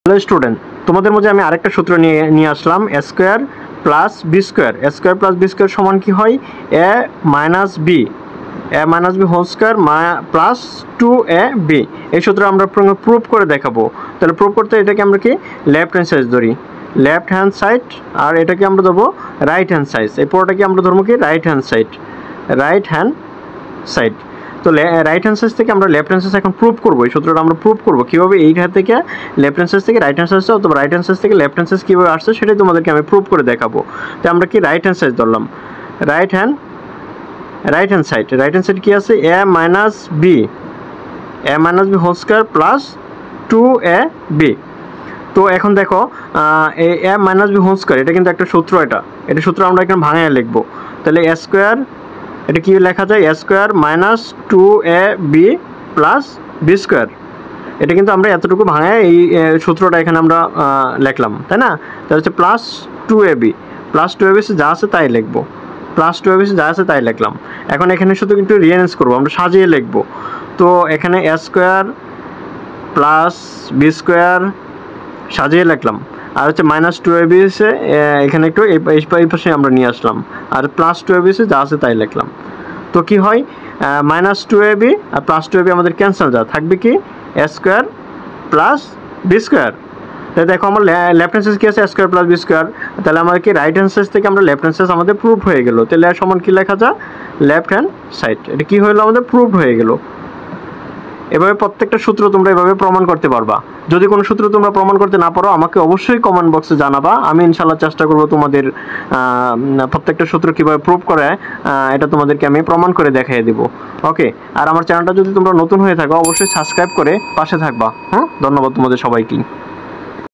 Hello student, তোমাদের মধ্যে আমি আরেকটা সূত্র নিয়ে আসলাম, A square plus B square. A square plus B square সমান কি হয়? A minus B whole square plus 2ab। এই সূত্র আমরা প্রুভ করে দেখাবো। তাহলে প্রুভ করতে এটাকে আমরা কি লেফট হ্যান্ড সাইড ধরি, লেফট হ্যান্ড সাইড, আর এটাকে আমরা ধরবো রাইট হ্যান্ড সাইড। এই পুরোটাকে আমরা ধরবো কি রাইট হ্যান্ড সাইড। তো রাইট হ্যান্ড সাইড থেকে আমরা লেফট হ্যান্ড সাইড এখন প্রুভ করবো। এই সূত্রটা আমরা প্রুভ করবো কীভাবে, এই হাত থেকে লেফট হ্যান্ড সাইড থেকে রাইট হ্যান্ড সাইডটা অথবা রাইট হ্যান্ড সাইড থেকে লেফট হ্যান্ড সাইড কীভাবে আসছে সেটাই তোমাদেরকে আমি প্রুভ করে দেখাবো। তো আমরা কি রাইট হ্যান্ড সাইড ধরলাম, রাইট হ্যান্ড সাইড কি আছে? A minus B whole square plus 2ab। তো এখন দেখো A minus B whole square এটা কিন্তু একটা সূত্র, এটা সূত্র আমরা এখানে ভাঙায় লিখবো। তাহলে এ স্কোয়ার, এটা কি লেখা যায়? A square minus 2ab plus B square. এটা কিন্তু আমরা এতটুকু ভাঙায় এই সূত্রটা এখানে আমরা লিখলাম, তাই না? তাহলে হচ্ছে প্লাস 2ab যা আছে তাই লিখবো, যা আছে তাই লিখলাম। এখন এখানে শুধু কিন্তু রিঅ্যারেঞ্জ করবো, আমরা সাজিয়ে লিখবো। তো এখানে এ স্কোয়ার প্লাস বি স্কোয়ার সাজিয়ে লিখলাম, আর হচ্ছে মাইনাস 2ab এখানে একটু এই পাশে আমরা নিয়ে আসলাম, আর প্লাস 2ab যা আছে তাই লিখলাম। তো কি হয়? মাইনাস 2ab আর প্লাস 2ab আমাদের ক্যান্সেল, যা থাকবে কি এ স্কোয়ার প্লাস বি স্কোয়ার। তাই দেখো আমার লেফট হ্যান্ড সাইড কি আছে? এ স্কোয়ার প্লাস বি স্কোয়ার। তাহলে আমার কি রাইট হ্যান্ড সাইড থেকে আমরা লেফট হ্যান্ড সাইড আমাদের প্রুভ হয়ে গেল। তাহলে সমান কি লেখা যায়? Left hand side. এটা কি হলো? আমাদের প্রুভ হয়ে গেল। এভাবে প্রত্যেকটা সূত্র তোমরা এভাবে প্রমাণ করতে পারবা। যদি কোনো সূত্র তোমরা প্রমাণ করতে না পারো আমাকে অবশ্যই কমেন্ট বক্সে জানাবা, আমি ইনশাল্লাহ চেষ্টা করব তোমাদের প্রত্যেকটা সূত্র কীভাবে প্রুভ করে এটা তোমাদেরকে আমি প্রমাণ করে দেখিয়ে দিব। ওকে, আর আমার চ্যানেলটা যদি তোমরা নতুন হয়ে থাকো অবশ্যই সাবস্ক্রাইব করে পাশে থাকবা। ধন্যবাদ তোমাদের সবাইকে।